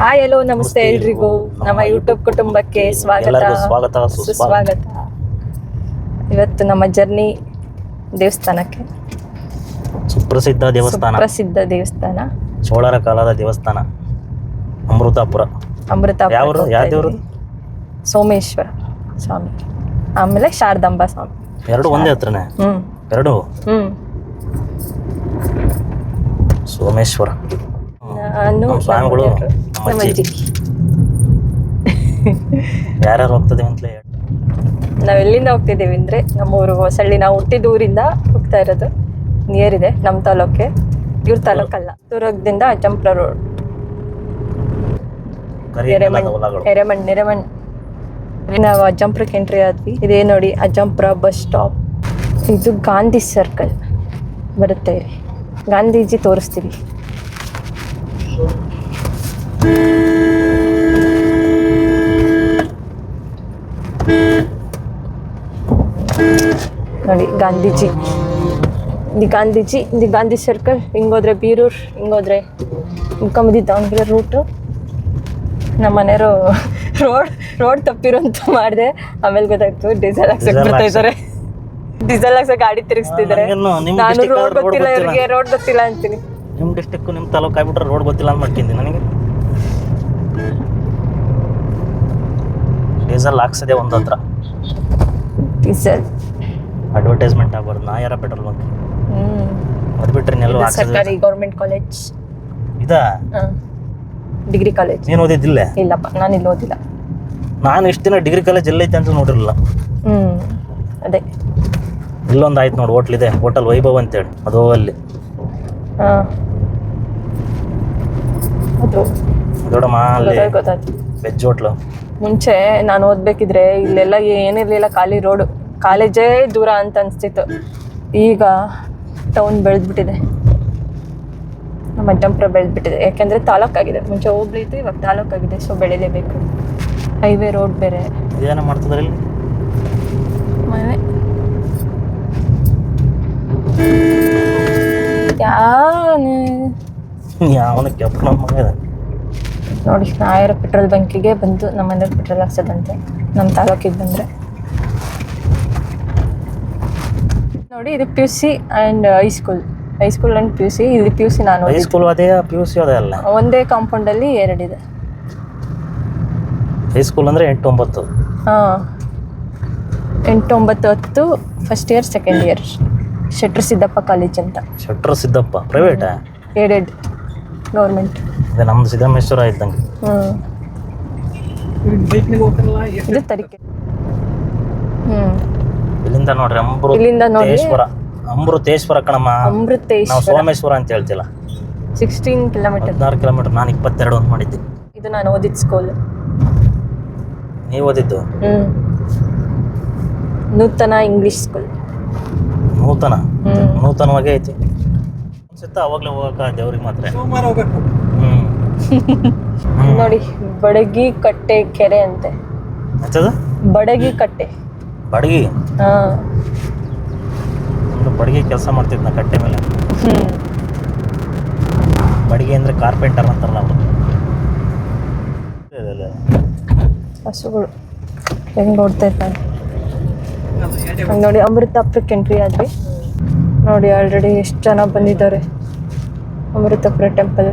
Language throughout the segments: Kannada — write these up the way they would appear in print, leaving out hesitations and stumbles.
ಹಾಯ್ ಹಲೋ ನಮಸ್ತೆ ಎಲ್ರಿಗೂ ನಮ್ಮ ಯೂಟ್ಯೂಬ್ ಕುಟುಂಬಕ್ಕೆ ಸ್ವಾಗತ ಸುಸ್ವಾಗತ. ಇವತ್ತು ನಮ್ಮ ಜರ್ನಿ ದೇವಸ್ಥಾನಕ್ಕೆ, ಸುಪ್ರಸಿದ್ಧ ದೇವಸ್ಥಾನ ಚೋಳರ ಕಾಲದ ದೇವಸ್ಥಾನ ಅಮೃತಾಪುರ. ಯಾವ ದೇವರು? ಸೋಮೇಶ್ವರ ಸ್ವಾಮಿ, ಆಮೇಲೆ ಶಾರದಾಂಬಾ ಸ್ವಾಮಿ. ಎರಡು ಒಂದೇ ಹತ್ರನೇ? ಎರಡು. ಸೋಮೇಶ್ವರ ಸ್ವಾಮಿಗಳು. ಯಾರ್ಯಾರು ಹೋಗ್ತದೆ ಅಂತಲೇ ನಾವು ಎಲ್ಲಿಂದ ಹೋಗ್ತಿದ್ದೀವಿ ಅಂದರೆ ನಮ್ಮೂರು ಹೊಸಳ್ಳಿ. ನಾವು ಹುಟ್ಟಿದ ಊರಿಂದ ಹೋಗ್ತಾ ಇರೋದು. ನಿಯರ್ ಇದೆ ನಮ್ಮ ತಾಲೂಕೆ, ಇವ್ರ ತಾಲೂಕಲ್ಲ. ತುರಗದಿಂದ ಅಜ್ಜಂಪುರ ರೋಡ್, ನೆರೆಮಣ್. ನಾವು ಅಜ್ಜಂಪುರಕ್ಕೆ ಎಂಟ್ರಿ ಆದ್ವಿ. ಇದೇ ನೋಡಿ ಅಜ್ಜಂಪುರ ಬಸ್ ಸ್ಟಾಪ್. ಇದು ಗಾಂಧಿ ಸರ್ಕಲ್ ಬರುತ್ತೆ. ಗಾಂಧೀಜಿ ತೋರಿಸ್ತೀವಿ. ನೋಡಿ ಗಾಂಧೀಜಿ, ಇದು ಗಾಂಧಿ ಸರ್ಕಲ್. ಹಿಂಗೋದ್ರೆ ಬೀರೂರ್, ಹಿಂಗೋದ್ರೆ ಮುಖಮದಿ ದಾವಣಗೆರೆ ರೂಟು. ನಮ್ಮ ಮನೆಯವರು ರೋಡ್ ತಪ್ಪಿರೋಂತ ಮಾಡಿದೆ. ಆಮೇಲೆ ಗೊತ್ತಾಯ್ತು ಡೀಸೆಲ್ ಹಾಕ್ಸಕ್ ಬರ್ತಾ ಇದ್ದಾರೆ. ಡೀಸೆಲ್ ಹಾಕ್ಸಕ್ ಗಾಡಿ ತಿರುಗಿಸ್ತಿದ್ದಾರೆ. ನಾನು ರೋಡ್ ಗೊತ್ತಿಲ್ಲ, ಇವ್ರಿಗೆ ರೋಡ್ ಗೊತ್ತಿಲ್ಲ ಅಂತೀನಿ. ನಿಮ್ಮ ಡಿಸ್ಟಿಕ್ ನಿಮ್ಮ ತಾಲೂಕು ಆಗ್ಬಿಟ್ರೆ ರೋಡ್ ಗೊತ್ತಿಲ್ಲ ಅಂತ ಮಾಡ್ತೀನಿ. ನನಗೆ ಡೀಸೆಲ್ ಹಾಕ್ಸದೆ ಒಂದು ಹತ್ರ. ಡೀಸೆಲ್ ಅಡ್ವರ್ಟೈಸ್ಮೆಂಟ್ ಆಗ್ಬಾರ್ದು. ನಾಯರ ಪೆಟ್ರೋಲ್ ಬಂಕ್ ಅದು ಬಿಟ್ರೆ ನೆಲ್ಲೂ ಸರ್ಕಾರಿ ಗೌರ್ಮೆಂಟ್ ಕಾಲೇಜ್ ಇದಾ? Degree college. ನೀನು ಓದಿದ್ದಿಲ್ಲ? ಇಲ್ಲಪ್ಪ, ನಾನು ಇಲ್ಲಿ ಓದಿಲ್ಲ. ನಾನು ಇಷ್ಟು ದಿನ ಡಿಗ್ರಿ ಕಾಲೇಜ್ ಎಲ್ಲೈತೆ ಅಂತ ನೋಡಿರಲಿಲ್ಲ. ಅದೇ ಇಲ್ಲೊಂದು ಆಯ್ತು ನೋಡಿ, ಹೋಟ್ಲಿದೆ, ಹೋಟೆಲ್ ವೈಭವ್ ಅಂತೇಳಿ. ಅದು ಅಲ್ಲಿ ಅದು ದೊಡ್ಡಮ್ಮ ಅಲ್ಲಿ ಗೊತ್ತಾಯ್ತು. Veg hotel. ಮುಂಚೆ ನಾನು ಓದ್ಬೇಕಿದ್ರೆ ಇಲ್ಲೆಲ್ಲ ಏನಿರಲಿಲ್ಲ, ಖಾಲಿ ರೋಡು. ಕಾಲೇಜೇ ದೂರ ಅಂತ ಅನಿಸ್ತಿತ್ತು. ಈಗ ಟೌನ್ ಬೆಳೆದ್ಬಿಟ್ಟಿದೆ, ನಮ್ಮ ಅಜ್ಜಂಪುರ ಬೆಳೆದ್ಬಿಟ್ಟಿದೆ. ಯಾಕೆಂದರೆ ತಾಲೂಕಾಗಿದೆ. ಮುಂಚೆ ಹೋಗ್ಲಿ ಇತ್ತು, ಇವಾಗ ತಾಲೂಕಾಗಿದೆ. ಸೊ ಬೆಳಿಲೇಬೇಕು. ಹೈವೇ ರೋಡ್ ಬೇರೆ. ಏನೋ ಮಾಡ್ತಿದ್ದಾರೆ ಇಲ್ಲಿ ಮನೆ. ಯಾವನ ಕೆಪ್ಪ ನಮ್ಮ ಮಗ ನೋಡಿ, ನಾಯರ ಪೆಟ್ರೋಲ್ ಬಂಕಿಗೆ ಬಂದು ನಮ್ಮ ಮನೇಲಿ ಪೆಟ್ರೋಲ್ ಹಾಕ್ಸೋದಂತೆ. ನಮ್ಮ ತಾಲೂಕಿಗೆ ಬಂದರೆ ನೋಡಿ, ಇದು P U C and high school and P U C. ಇಲ್ಲಿ ಪಿ ಯು ಸಿ ನಾನು ಹೈಸ್ಕೂಲ್ ಅದೇ, ಪಿ ಯು ಸಿ ಅದೇ ಅಲ್ಲ. ಒಂದೇ ಕಾಂಪೌಂಡಲ್ಲಿ ಎರಡಿದೆ. ಹೈಸ್ಕೂಲ್ ಅಂದರೆ 8-9. ಹಾಂ, 8, 9, 10 ಫಸ್ಟ್ ಇಯರ್, ಸೆಕೆಂಡ್ ಇಯರ್. ಶೆಟ್ರು ಸಿದ್ದಪ್ಪ ಕಾಲೇಜ್ ಅಂತ. ಶೆಟ್ರು ಸಿದ್ದಪ್ಪ ಪ್ರೈವೇಟಾ? Aided, government. ಅದೇ ನಮ್ದು ಸಿದ್ದರಾಮೇಶ್ವರ ಇದ್ದಂಗೆ. ಇದು ತರೀಕೆ. ಇಲ್ಲಿಂದ ನೋಡ್ರಿ ಅಮೃತೇಶ್ವರ ಕಣಮ್ಮ. ನಾವು ಸೋಮೇಶ್ವರ ಅಂತ ಹೇಳ್ತಿಲ್ಲ. 16 ಕಿಲೋಮೀಟರ್. 16 ಕಿಲೋಮೀಟರ್. ನಾನು 22 ಅಂತ ಮಾಡಿದ್ದೆ. ಇದು ನಾನು ಓದಿದ ಸ್ಕೂಲ್. ನೀವು ಓದಿದ್ದು? ನೂತನ ಇಂಗ್ಲಿಷ್ ಸ್ಕೂಲ್. ನೂತನವಾಗೇ ಐತಿ ಅನ್ಸುತ್ತೆ. ಅವಾಗಲೇ ಹೋಗಕ್ಕ ದೇವ್ರಿಗೆ ಮಾತ್ರ. ನೋಡಿ, ಬಡಗಿ ಕಟ್ಟೆ ಕೆರೆ ಅಂತೆ. ಬಡಗಿ ಕಟ್ಟೆ. ಬಡಗಿ? ಹಾಂ, ಬಡಗಿ ಕೆಲಸ ಮಾಡ್ತಿದ್ನ ಕಟ್ಟೆ ಮೇಲೆ. ಬಡಗಿ ಅಂದರೆ ಕಾರ್ಪೆಂಟರ್ ಅಂತಾರಲ್ಲ ಅವರು. ಹಸುಗಳು ಹೆಂಗೆ ನೋಡ್ತಾ ಇರ್ತಾರೆ ನೋಡಿ. ಅಮೃತಾಪುರಕ್ಕೆ ಎಂಟ್ರಿ ಆದ್ವಿ. ನೋಡಿ ಆಲ್ರೆಡಿ ಎಷ್ಟು ಜನ ಬಂದಿದ್ದಾರೆ. ಅಮೃತಾಪುರ ಟೆಂಪಲ್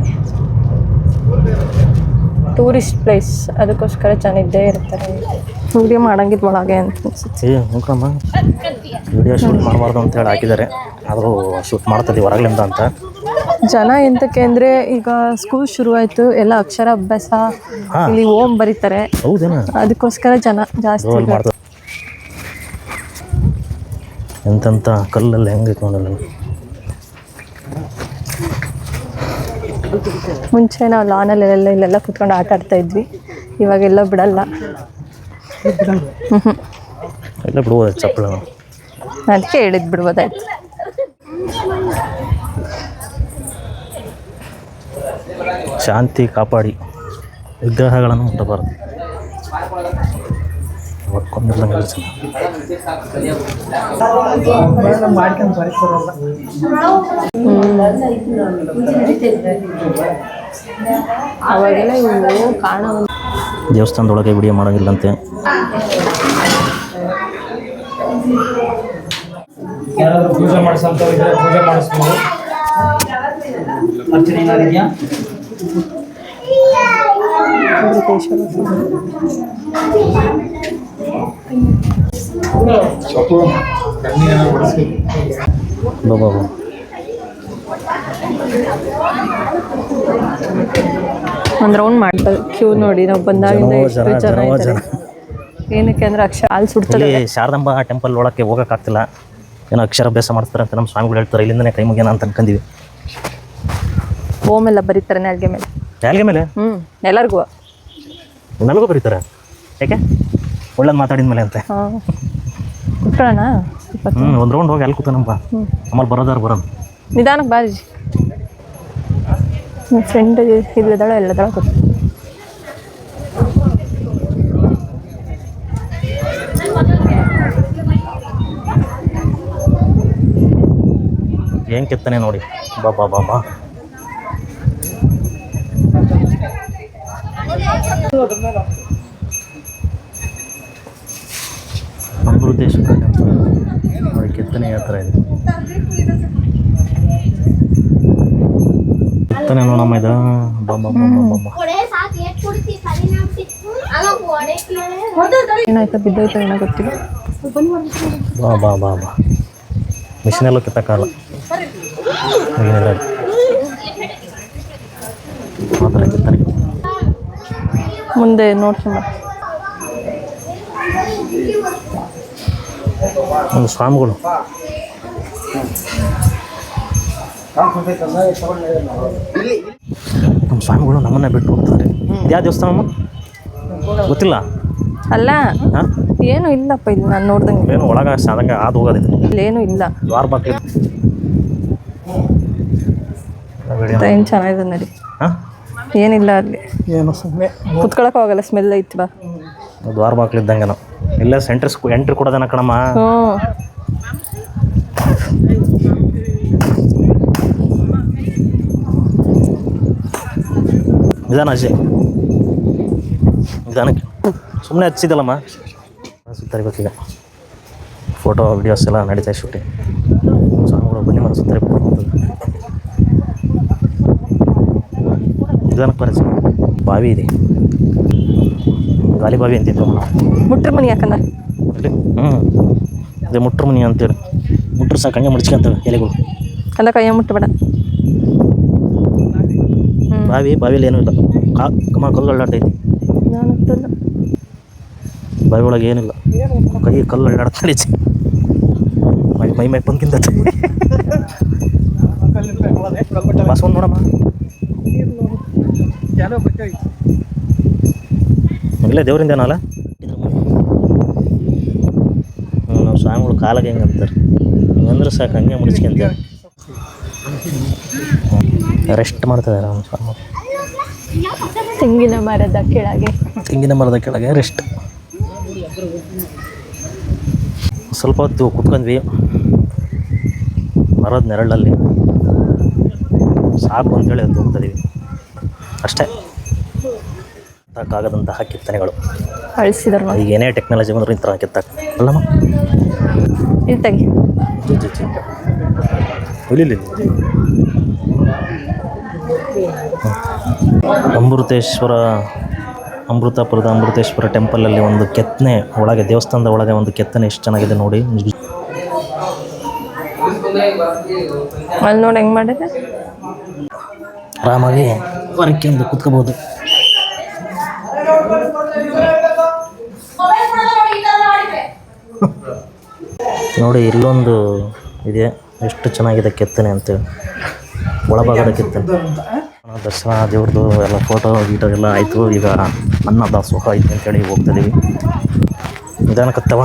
ಟೂರಿಸ್ಟ್ ಪ್ಲೇಸ್, ಅದಕ್ಕೋಸ್ಕರ ಜನ ಇದ್ದೇ ಇರ್ತಾರೆ. ವಿಡಿಯೋ ಮಾಡಂಗಿದ್ದು ಒಳಗೆ ಅಂತ ಅನ್ಸುತ್ತೆ. ವಿಡಿಯೋ ಶೂಟ್ ಮಾಡಬಾರ್ದು ಅಂತ ಹೇಳಿ ಹಾಕಿದ್ದಾರೆ, ಆದರೂ ಶೂಟ್ ಮಾಡ್ತಿದ್ದೀವಿ ಹೊರಗಲಿಂದ ಅಂತ. ಜನ ಎಂತಕ್ಕೆ ಅಂದರೆ ಈಗ ಸ್ಕೂಲ್ ಶುರುವಾಯಿತು, ಎಲ್ಲ ಅಕ್ಷರ ಅಭ್ಯಾಸ ಇಲ್ಲಿ ಓಂ ಬರೀತಾರೆ. ಹೌದೇನಾ? ಅದಕ್ಕೋಸ್ಕರ ಜನ ಜಾಸ್ತಿ ಮಾಡ್ತಾರೆ. ಎಂತೆಂಥ ಕಲ್ಲಲ್ಲಿ ಹೆಂಗೆ ನೋಡಲ್ಲ. ಮುಂಚೆ ನಾವು ಲಾನಲ್ಲೆಲ್ಲ ಇಲ್ಲೆಲ್ಲ ಕುತ್ಕೊಂಡು ಆಟ ಆಡ್ತಾ ಇದ್ವಿ. ಇವಾಗೆಲ್ಲ ಬಿಡಲ್ಲ. ಎಲ್ಲ ಬಿಡ್ಬೋದು ಚಪ್ಪಳ. ಅದಕ್ಕೆ ಹೇಳಿದ್ದು ಬಿಡ್ಬೋದಾಯ್ತು. ಶಾಂತಿ ಕಾಪಾಡಿ, ವಿಗ್ರಹಗಳನ್ನು ಮುಟ್ಟಬಾರದು. ಹೊಡ್ಕೊಂಡಿಲ್ಲ ಕೆಲಸ. ಅವಾಗೆಲ್ಲ ಇವು ಕಾಣ ದೇವಸ್ಥಾನದೊಳಗೆ ವಿಡಿಯೋ ಮಾಡೋಂಗಿಲ್ಲಂತೆ. ಯಾರಾದರೂ ಪೂಜೆ ಮಾಡಿಸಂತವ್ರು ಇದ್ರೆ ಪೂಜೆ ಮಾಡಿಸ್ಬೋದು. ಅರ್ಚನೆ ಏನಾಗಿದೆಯಾ? ಬಾಬಾ ಒಂದು ರೌಂಡ್ ಮಾಡ್ತಾರೆ ಕ್ಯೂ ನೋಡಿ. ನಾವು ಬಂದಾಗಿಂದ ಎಷ್ಟು ಜನ ಇದ್ದಾರೆ. ಏನಕ್ಕೆ ಅಂದರೆ ಹಾಲು ಸುಡ್ತದೆ. ಇಲ್ಲಿ ಶಾರದಾಂಬಾ ಟೆಂಪಲ್ ಒಳಕ್ಕೆ ಹೋಗೋಕ್ಕಾಗ್ತಿಲ್ಲ. ಏನೋ ಅಕ್ಷರಾಭ್ಯಾಸ ಮಾಡ್ತಾರೆ ಅಂತ ನಮ್ಮ ಸ್ವಾಮಿಗಳು ಹೇಳ್ತಾರೆ. ಇಲ್ಲಿಂದನೇ ಕೈ ಮುಗಿಯೋಣ ಅಂತ ಅನ್ಕೊಂಡಿವಿ. ಓಮ್ ಎಲ್ಲ ಬರೀತಾರೆ ನಾಲ್ಗೆ ಮೇಲೆ. ನಾಲ್ಗೆ ಮೇಲೆ? ಎಲ್ಲರಿಗೂ ನನಗೂ ಬರೀತಾರೆ. ಯಾಕೆ? ಒಳ್ಳೇದು ಮಾತಾಡಿದ ಮೇಲೆ ಅಂತ. ಹಾಂ ಕುತ್ಕೊಳ್ಳೋಣ. ಒಂದು ರೌಂಡ್ ಹೋಗಿ ಅಲ್ಲಿ ಕೂತಾನಪ್ಪ. ಆಮೇಲೆ ಬರೋದಾರು ಬರೋದು. ನಿಧಾನಕ್ಕೆ ಬಾಜಿ. ನಿಮ್ಮ ಫ್ರೆಂಡ್ ಇಲ್ಲದಳ ಎಲ್ಲದಳ ಗೊತ್ತು. ಏನು ಕೆತ್ತನೆ ನೋಡಿ. ಬಾಬಾ ಬಾಬಾ ಅಮೃತೇಶ್ವರ ನೋಡಿ ಕೆತ್ತನೆ ಯಾವ ಥರ ಇದೆ. ಕೆತ್ತನೆ ನೋಡಮ್ಮ ಇದು. ಬಾಬಾ ಬಾಬಾ ಏನಾಯ್ತಾ ಬಿದ್ದೋಯ್ತಾ ಏನೋ ಗೊತ್ತಿಲ್ಲ. ಬಾ ಬಾ ಬಾ ಬಾ ಮಿಷಿನೆಲ್ಲೂ ಕಿತ್ತಕ್ಕಾಗಲ್ಲ. ಆ ಥರ ಕೆತ್ತನೆ ಮುಂದೆ ನೋಡ್ಕೊಂಬ. ಒಂದು ಸ್ವಾಮಿಗಳು ನಮ್ಮ ಸ್ವಾಮಿಗಳು ನಮ್ಮನ್ನ ಬಿಟ್ಟು ಹೋಗ್ತಾರೆ. ಯಾವ ದೇವಸ್ಥಾನ ಗೊತ್ತಿಲ್ಲ ಅಲ್ಲ. ಹಾಂ ಏನು ಇಲ್ಲಪ್ಪ ಇಲ್ಲಿ ನಾನು ನೋಡ್ದಂಗೆ. ಏನು ಒಳಗೆ ಸಾದಂಗೆ ಅದು ಹೋಗೋದಿದೆ. ಇಲ್ಲೇನು ಇಲ್ಲ. ದ್ವಾರ ಬಾಕ್ಲಿ ಏನು ಚೆನ್ನಾಗಿದೆ ನಡಿ. ಹಾಂ ಏನಿಲ್ಲ ಅಲ್ಲಿ. ಏನು ಸುಮ್ಮನೆ ಕುತ್ಕೊಳಕ್ಕೆ ಹೋಗಲ್ಲ. ಸ್ಮೆಲ್ ಐತಿ ಬಾ. ದ್ವಾರ ಬಾಕ್ಲಿದ್ದಂಗೆ ನಾವು ಇಲ್ಲೇ ಎಂಟ್ರಿ ಕೊಡೋದನ್ನ ಕಣಮ್ಮ. ಹ್ಞೂ ನಿಧಾನ ಅಜ್ಜಿ ನಿಧಾನಕ್ಕೆ. ಸುಮ್ಮನೆ ಹಚ್ಚಿದ್ದಲ್ಲಮ್ಮ. ಸುತ್ತರಿಬೇಕೀಗ. ಫೋಟೋ ವಿಡಿಯೋಸ್ ಎಲ್ಲ ನಡೀತಾ ಶೂಟಿಂಗ್. ಸ್ವಾಮಿಗಳು ಬನ್ನಿ ಮನೆ ಸುತ್ತರಿಬೇಕು. ನಿಧಾನಕ್ಕೆ ಬರಜ್ಜಿ. ಬಾವಿ ಇದೆ. ಗಾಲಿ ಬಾವಿ ಅಂತಿದ್ದು ಮುಟ್ರ ಮನಿ ಯಾಕಂದ ಅದೇ ಮುಟ್ರ ಮನಿ ಅಂತೇಳಿ. ಮುಟ್ರ ಸಾಕು ಹಂಗೆ ಮಡ್ಚ್ಕೊಂತವೆ ಎಲೆಗಳು. ಅಂದ ಕೈಯ ಮುಟ್ಟಬೇಡ. ಬಾವಿಯಲ್ಲಿ ಏನೂ ಇಲ್ಲ. ಕಲ್ಲು ಅಳ್ಳಾಟೈತಿ. ಬಾವಿ ಒಳಗೆ ಏನಿಲ್ಲ. ಕೈ ಕಲ್ಲು ಅಳ್ಳಾಡ್ತಾ ನಡೀತಿ. ಮೈ ಮ್ಯಾಗ ಬಂದ್ಕಿಂತ ಬಸ್ಸೊಂದು ನೋಡಮ್ಮ. ಇಲ್ಲೇ ದೇವ್ರಿಂದ ಏನಲ್ಲ. ನಾವು ಸ್ವಾಮಿಗಳು ಕಾಲಾಗ ಹೆಂಗೆ ಅಂತಾರೆ. ಹಂಗಂದ್ರೆ ಸಾಕು ಹಂಗೆ ಮುಡಿಸ್ಕೊಂತ ರೆಸ್ಟ್ ಮಾಡ್ತಿದ್ದಾರೆ ನಮ್ಮ ಸ್ವಾಮಿ. ತೆಂಗಿನ ಮರದ ಕೆಳಗೆ ರೆಸ್ಟ್. ಸ್ವಲ್ಪ ಹೊತ್ತು ಕುತ್ಕೊಂಡ್ವಿ ಮರದ ನೆರಳಲ್ಲಿ. ಸಾಕು ಅಂತೇಳಿ ಅದು ಹೋಗ್ತಿದ್ದೀವಿ ಅಷ್ಟೇ. ಕಿತ್ತಾಕಾಗದಂತಹ ಕೆತ್ತನೆಗಳು ಅಳಿಸಿದಾರ. ಈಗ ಏನೇ ಟೆಕ್ನಾಲಜಿ ಬಂದರೂ ಇಂಥ ಕೆತ್ತಾಕ ಅಲ್ಲಮ್ಮ. ಇಲ್ಲಿ ತೆಗಿ. ಇಲ್ಲಿ ಅಮೃತಾಪುರದ ಅಮೃತೇಶ್ವರ ಟೆಂಪಲಲ್ಲಿ ಒಂದು ಕೆತ್ತನೆ ಒಳಗೆ, ದೇವಸ್ಥಾನದ ಒಳಗೆ ಒಂದು ಕೆತ್ತನೆ ಎಷ್ಟು ಚೆನ್ನಾಗಿದೆ ನೋಡಿ. ಅಲ್ಲಿ ನೋಡಿ ಹೆಂಗೆ ಮಾಡಿದೆ. ಆರಾಮಾಗಿ ಹೊರಕ್ಕೆಂದು ಕುತ್ಕೋಬೋದು. ನೋಡಿ ಇಲ್ಲೊಂದು ಇದೆ, ಎಷ್ಟು ಚೆನ್ನಾಗಿದೆ ಕೆತ್ತನೆ ಅಂತೇಳಿ. ಒಳಭಾಗದ ಕೆತ್ತನೆ. ದರ್ಶನ ದೇವ್ರದ್ದು ಎಲ್ಲ ಫೋಟೋ ಗೀಟೋ ಎಲ್ಲ ಆಯಿತು. ಈಗ ಅನ್ನದಾಸೋಹ ಐತೆ ಅಂತೇಳಿ ಹೋಗ್ತಿದ್ದೀವಿ. ನಿಧಾನಕ್ಕತ್ತವ.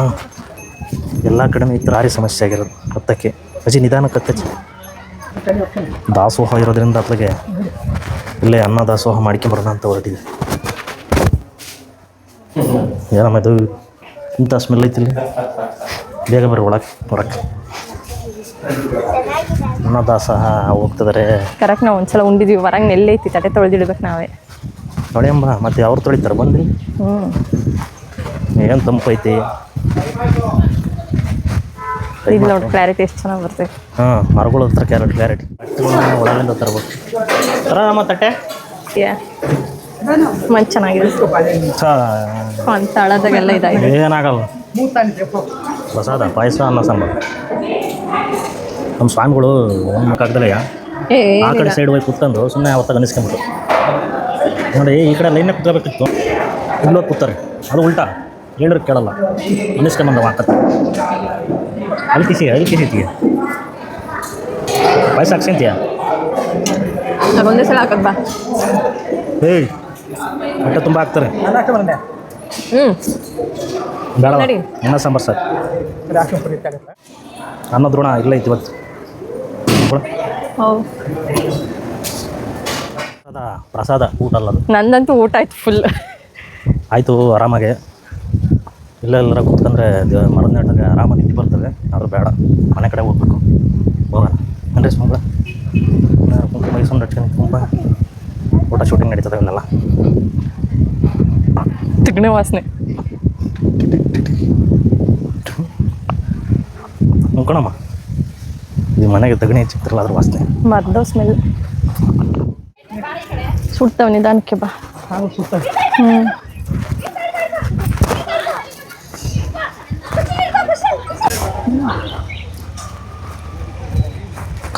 ಎಲ್ಲ ಕಡೆನೂ ಈ ಥರ ಸಮಸ್ಯೆ ಆಗಿರೋದು ಹತ್ತಕ್ಕೆ. ಅಜ್ಜಿ ನಿಧಾನಕ್ಕತ್ತಜ್ಜಿ. ದಾಸೋಹ ಇರೋದ್ರಿಂದ ಅತ್ಲಾಗೆ ಇಲ್ಲೇ ಅನ್ನದಾಸೋಹ ಮಾಡ್ಕೊಂಬರೋಣ ಅಂತ ಹೊರಟಿದ್ವಿ. ಏನಮ್ಮ ಇದು ಇಂಥ ಸ್ಮೆಲ್ ಐತಿಲ್ಲ. ಬೇಗ ಬರ್ರಿ ಹೊರಕ್ಕೆ. ಅನ್ನದಾಸೋಹ ಹೋಗ್ತಿದ್ದಾರೆ. ಕರೆಕ್ಟ್ ನಾವು ಒಂದ್ಸಲ ಉಂಡಿದ್ವಿ, ಹೊರಗೆ ನೆಲ್ಲೆ ಐತಿ, ತಟ್ಟೆ ತೊಳೆದಿಡ್ಬೇಕು ನಾವೇ. ತೊಳೆಯಂಬ ಮತ್ತು ಅವ್ರು ತೊಳಿತಾರೆ ಬಂದು. ಏನು ತಂಪೈತಿ. ಇದು ನೋಡಿ ಕ್ಲಾರಿಟಿ ಎಷ್ಟು ಚೆನ್ನಾಗಿ ಬರ್ತೈತೆ. ಹಾಂ, ಮರಗಳು ಹತ್ರ ಕ್ಲಾರಿಟಿ ಒಳಗಿಂದ ತರ್ಬೇಕು. ನಮ್ಮ ತಟ್ಟೆ ಮಂಚ್ ಚೆನ್ನಾಗಿದೆ. ಒಂದು ತಳದಾಗೆಲ್ಲ ಇದಾಗಿದೆ. ಏನಾಗಲ್ಲ. ಪ್ರಸಾದ, ಪಾಯಸ, ಅನ್ನ ಸಾಂಬಾರು. ನಮ್ಮ ಸ್ವಾಮಿಗಳು ಒಂದಕ್ಕಾಗ್ದಲ್ಲ ಆ ಕಡೆ ಸೈಡ್ ಹೋಗಿ ಕುತ್ಕೊಂಡು ಸುಮ್ಮನೆ ಅವತ್ತಾಗ ಅನಿಸ್ಕೊಂಬಿಟ್ಟು ನೋಡಿ, ಈ ಕಡೆ ಲೈನಾಗ ಕುತ್ಕೋಬೇಕಿತ್ತು, ಇಲ್ಲೋಗಿ ಕೂತಾರೆ. ಅದು ಉಲ್ಟಾ ಹೇಳಿದ್ರೆ ಕೇಳಲ್ಲ, ಅನಿಸ್ಕೊಂಬಂದವ ಹಾಕತ್ತೆ. ಅಲ್ಕಿಸಿತೀಯ ಪಾಯಸ ಹಾಕ್ಸಂತೀಯ? ಒಂದೇ ಸಲ ಹಾಕೋದು ಬಾ. ಏಯ್, ಹೊಟ್ಟೆ ತುಂಬ ಹಾಕ್ತಾರೆ. ಬೇಡ, ಅನ್ನ ಸಾಂಬಾರು ಸರ್. ಅನ್ನದ ಋಣ ಇಲ್ಲ ಐತಿ ಇವತ್ತು. ಪ್ರಸಾದ ಊಟ ಅಲ್ಲ ಅದು. ನಂದಂತೂ ಊಟ ಆಯ್ತು ಫುಲ್. ಆಯಿತು, ಆರಾಮಾಗೆ ಎಲ್ಲರ ಕೂತ್ಕೊಂಡ್ರೆ ಮರದ ನೆಟ್ಟಾಗ ಆರಾಮಾಗಿ ನಿದ್ದೆ ಬರ್ತದೆ. ಆದರೂ ಬೇಡ, ಮನೆ ಕಡೆ ಹೋಗ್ಬೇಕು. ಹೋಗೋಣ ಅಂದರೆ ಸುಮ್ಮನೆ ಕುಂಕುಮ ಮೈಸೂರು ಹಚ್ಕೊಂಡು ಕುಂಕುಮ ಊಟ ಶೂಟಿಂಗ್ ನಡೀತದೆ. ಇವನ್ನೆಲ್ಲ ತಿಗ್ನೆ ವಾಸನೆ ಮುಕ್ಕೊಣಮ್ಮ. ಈ ಮನೆಗೆ ತಗಣಿ ಹೆಚ್ಚಿರ್ತಾರಲ್ಲ ಅದ್ರ ವಾಸನೆ, ಮರ್ದೋ ಸ್ಮೆಲ್. ಸುಡ್ತಾವ ನಿಧಾನಕ್ಕೆ ಬಾ.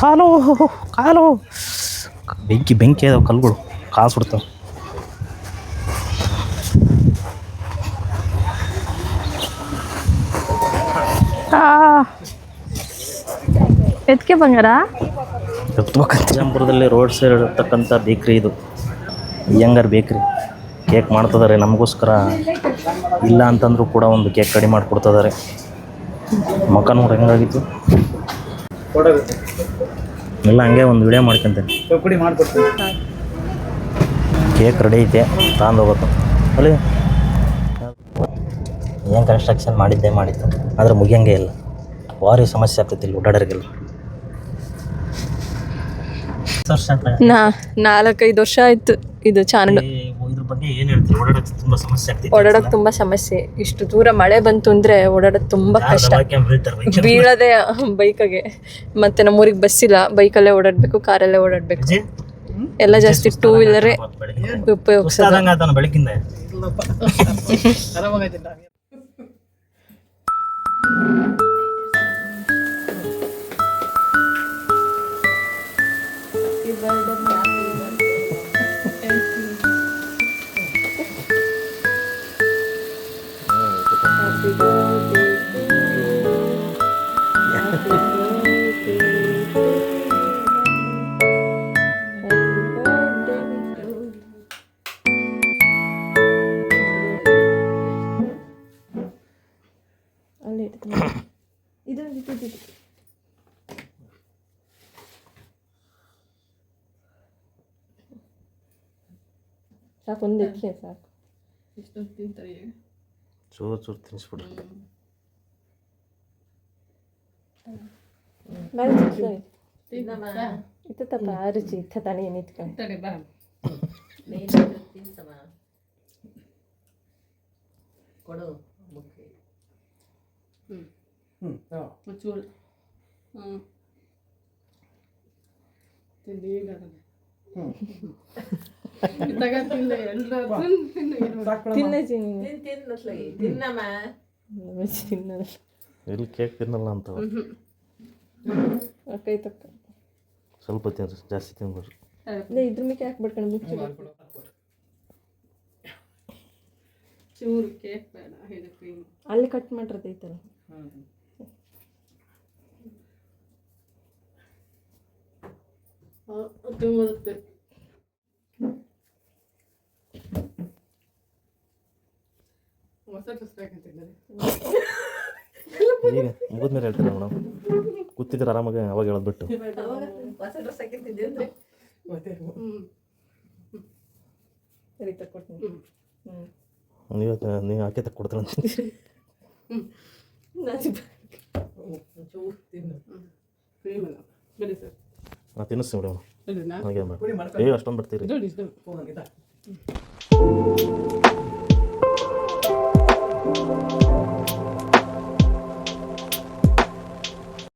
ಕಾಲು ಕಾಲು ಬೆಂಕಿ ಅದಾವ ಕಲ್ಲುಗಳು, ಕಾಲು ಸುಡ್ತಾವೆ. ಎದಕ್ಕೆ ಬಂಗಾರ ಬಿಜಾಪುರದಲ್ಲಿ ರೋಡ್ ಸೈಡ್ ಇರತಕ್ಕಂಥ ಬೇಕ್ರಿ ಇದು, ಅಯ್ಯಂಗಾರ್ ಬೇಕ್ರಿ. ಕೇಕ್ ಮಾಡ್ತಿದ್ದಾರೆ ನಮಗೋಸ್ಕರ. ಇಲ್ಲ ಅಂತಂದರೂ ಕೂಡ ಒಂದು ಕೇಕ್ ರೆಡಿ ಮಾಡಿಕೊಡ್ತಿದ್ದಾರೆ. ಮಕ್ಕ ನೋಡಿ ಹೆಂಗಾಗಿತ್ತು ಎಲ್ಲ. ಹಂಗೆ ಒಂದು ವಿಡಿಯೋ ಮಾಡ್ಕೊಂತೇನೆ. ಕೇಕ್ ರೆಡಿ ಐತೆ, ತಗೊಂಡು ಹೋಗ್ಬೇಕು. ಅಲ್ಲಿ ಏನು ಕನ್ಸ್ಟ್ರಕ್ಷನ್ ಮಾಡಿತ್ತು, ಆದರೆ ಮುಗಿಯಂಗೆ ಇಲ್ಲ. ಭಾರಿ ಸಮಸ್ಯೆ ಆಗ್ತೈತಿ ಇಲ್ಲಿ ಓಡಾಡೋರಿಗೆಲ್ಲ. 4-5 ವರ್ಷ ಆಯ್ತು ಇದು ಚಾನಲ್. ಇದ್ರ ಬಗ್ಗೆ ಏನು ಹೇಳ್ತೀವಿ? ಓಡಾಡೋಕ್ಕೆ ತುಂಬ ಸಮಸ್ಯೆ ಆಗ್ತೈತಿ. ಓಡಾಡೋಕೆ ತುಂಬ ಸಮಸ್ಯೆ. ಇಷ್ಟು ದೂರ ಮಳೆ ಬಂತು ಅಂದರೆ ಓಡಾಡೋದು ತುಂಬ ಕಷ್ಟ. ಬೀಳದೆ ಬೈಕಾಗೆ. ಮತ್ತು ನಮ್ಮೂರಿಗೆ ಬಸ್ ಇಲ್ಲ, ಬೈಕಲ್ಲೇ ಓಡಾಡಬೇಕು, ಕಾರಲ್ಲೇ ಓಡಾಡಬೇಕು. ಎಲ್ಲ ಜಾಸ್ತಿ 2 ವೀಲರೇ ಉಪಯೋಗಿಸೋದು. ಬೆಳಕಿಂದ ಸಾಕು, ಒಂದು ಇಡ್ಲಿ ಸಾಕು. ಚೂರು ತಿನ್ನಿಸ್ಬಿಡ್ರಿ. ಇತ್ತಪ್ಪ ರುಚಿ ಇತ್ತ ತಾನೇ ಏನಿತ್ಕೊಂಡು ಕೊಡು ಎಲ್ಲಿ ಕೇಕ್ ತಿನ್ನಲ್ಲ ಅಂತ ಕೈ ತಕ್ಕ ಸ್ವಲ್ಪ ತಿನ್ರಿ, ಜಾಸ್ತಿ ತಿನ್ಬಿಡ್ರಿ. ಇದ್ರ ಮೇಲೆ ಯಾಕೆ ಬಿಡ್ಕೊಂಡು ಚೂರು ಕೇಕ್ ಬೇಡ, ಅಲ್ಲಿ ಕಟ್ ಮಾಡಿರೋದೈತಲ್ಲ. ತುಂಬುತ್ತೆ. ಈಗ ಮುಗಿದ್ಮೇಲೆ ಹೇಳ್ತೀರಾ ಮೇಡಮ್? ಕೂತಿದ್ರೆ ಆರಾಮಾಗಿ ಅವಾಗ ಹೇಳೋದ್ಬಿಟ್ಟು ನೀವು ಹಾಕಿ ತಕ್ಕ ಕೊಡ್ತೀರ. ಫ್ರೀ ಮೇಡಮ್ ಬನ್ನಿ ಸರ್ ನಾನು ತಿನ್ನಿಸ್ತೀನಿ ಮೇಡಮ್ ಹೇಳಿ ನಾ ನನಗೆ ಅಷ್ಟೊಂದು ಬರ್ತೀರಿ ಇದು